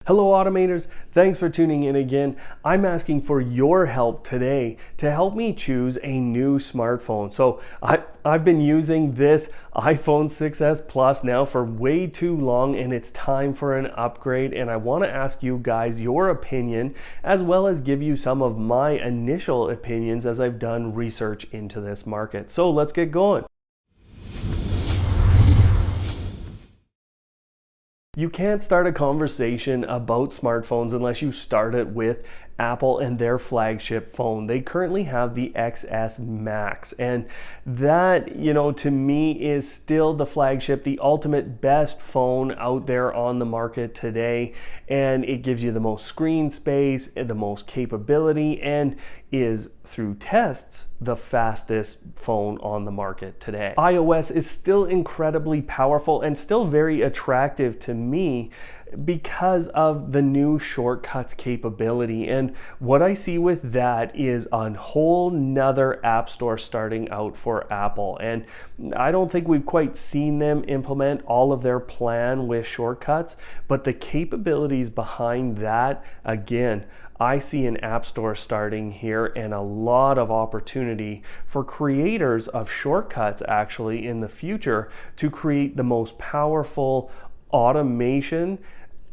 Hello automators, thanks for tuning in again. I'm asking for your help today to help me choose a new smartphone. So I've been using this iPhone 6s Plus now for way too long, and it's time for an upgrade, and I want to ask you guys your opinion as well as give you some of my initial opinions as I've done research into this market. So let's get going. You can't start a conversation about smartphones unless you start it with Apple and their flagship phone. They currently have the XS Max, and that, to me is still the flagship, the ultimate best phone out there on the market today. And it gives you the most screen space, the most capability, and is, through tests, the fastest phone on the market today. iOS is still incredibly powerful and still very attractive to me because of the new shortcuts capability. And what I see with that is a whole nother app store starting out for Apple. And I don't think we've quite seen them implement all of their plan with shortcuts, but the capabilities behind that, again, I see an app store starting here and a lot of opportunity for creators of shortcuts actually in the future to create the most powerful automation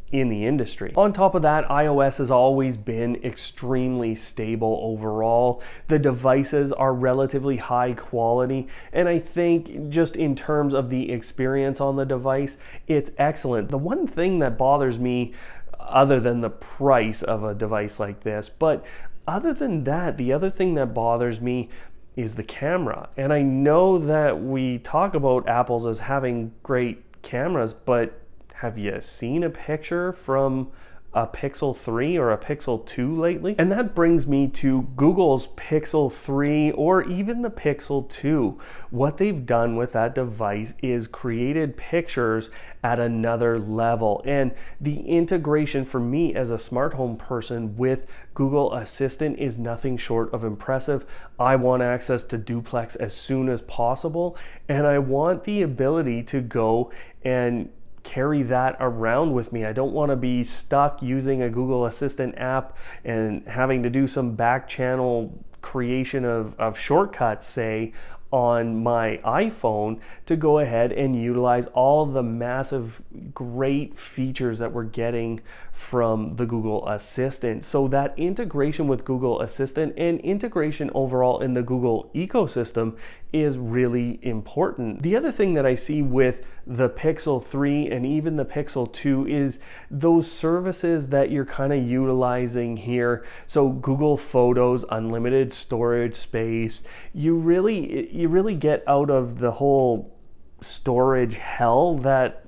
in the industry. On top of that, iOS has always been extremely stable overall. The devices are relatively high quality, and I think just in terms of the experience on the device, it's excellent. The one thing that bothers me, other than the price of a device like this, but other than that, the other thing that bothers me is the camera. And I know that we talk about Apple's as having great cameras, but have you seen a picture from a Pixel 3 or a Pixel 2 lately? And that brings me to Google's Pixel 3 or even the Pixel 2. What they've done with that device is created pictures at another level. And the integration for me as a smart home person with Google Assistant is nothing short of impressive. I want access to duplex as soon as possible, and I want the ability to go and carry that around with me. I don't want to be stuck using a Google Assistant app and having to do some back channel creation of shortcuts, say, on my iPhone to go ahead and utilize all the massive great features that we're getting from the Google Assistant. So that integration with Google Assistant and integration overall in the Google ecosystem is really important. The other thing that I see with the Pixel 3 and even the Pixel 2 is those services that you're kind of utilizing here. So Google Photos, unlimited storage space, you really get out of the whole storage hell that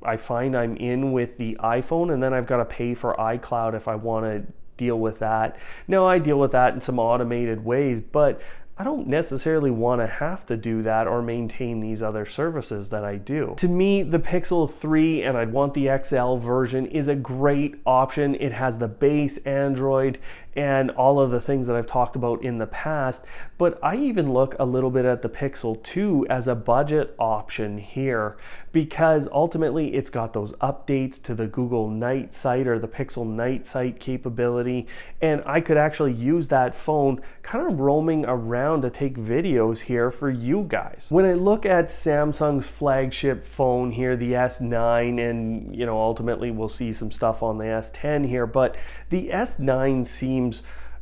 I find I'm in with the iPhone, and then I've got to pay for iCloud if I want to deal with that. No, I deal with that in some automated ways, but I don't necessarily want to have to do that or maintain these other services that I do. To me, the Pixel 3, and I'd want the XL version, is a great option. It has the base Android and all of the things that I've talked about in the past, but I even look a little bit at the Pixel 2 as a budget option here because ultimately it's got those updates to the Google Night Sight or the Pixel Night Sight capability, and I could actually use that phone kind of roaming around to take videos here for you guys. When I look at Samsung's flagship phone here, the S9, and ultimately we'll see some stuff on the S10 here, but the S9 seems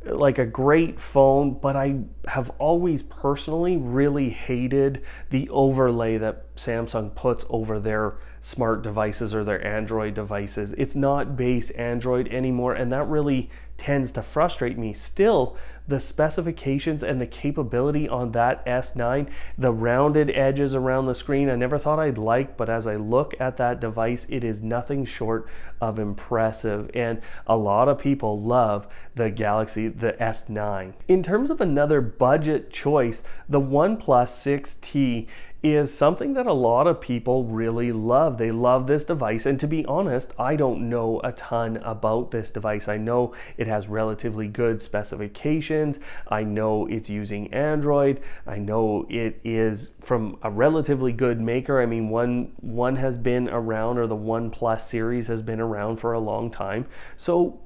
like a great phone, but I have always personally really hated the overlay that Samsung puts over their smart devices or their Android devices. It's not base Android anymore, and that really tends to frustrate me. Still, the specifications and the capability on that S9, the rounded edges around the screen, I never thought I'd like, but as I look at that device, it is nothing short of impressive, and a lot of people love the S9. In terms of another budget choice, the OnePlus 6T is something that a lot of people really love. They love this device, and to be honest, I don't know a ton about this device. I know it has relatively good specifications. I know it's using Android. I know it is from a relatively good maker. I mean, one has been around, or the OnePlus series has been around for a long time. So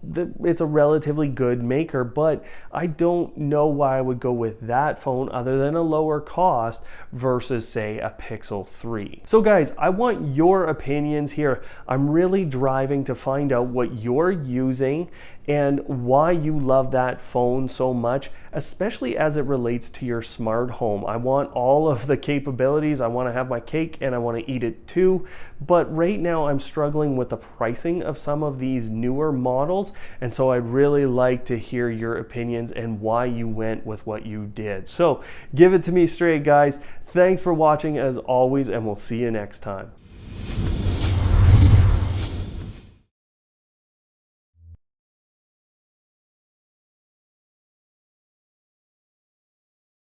it's a relatively good maker, but I don't know why I would go with that phone other than a lower cost versus, say, a Pixel 3. So guys, I want your opinions here. I'm really driving to find out what you're using and why you love that phone so much, especially as it relates to your smart home. I want all of the capabilities. I want to have my cake and I want to eat it too. But right now I'm struggling with the pricing of some of these newer models. And so I'd really like to hear your opinions and why you went with what you did. So give it to me straight, guys. Thanks for watching as always, and we'll see you next time.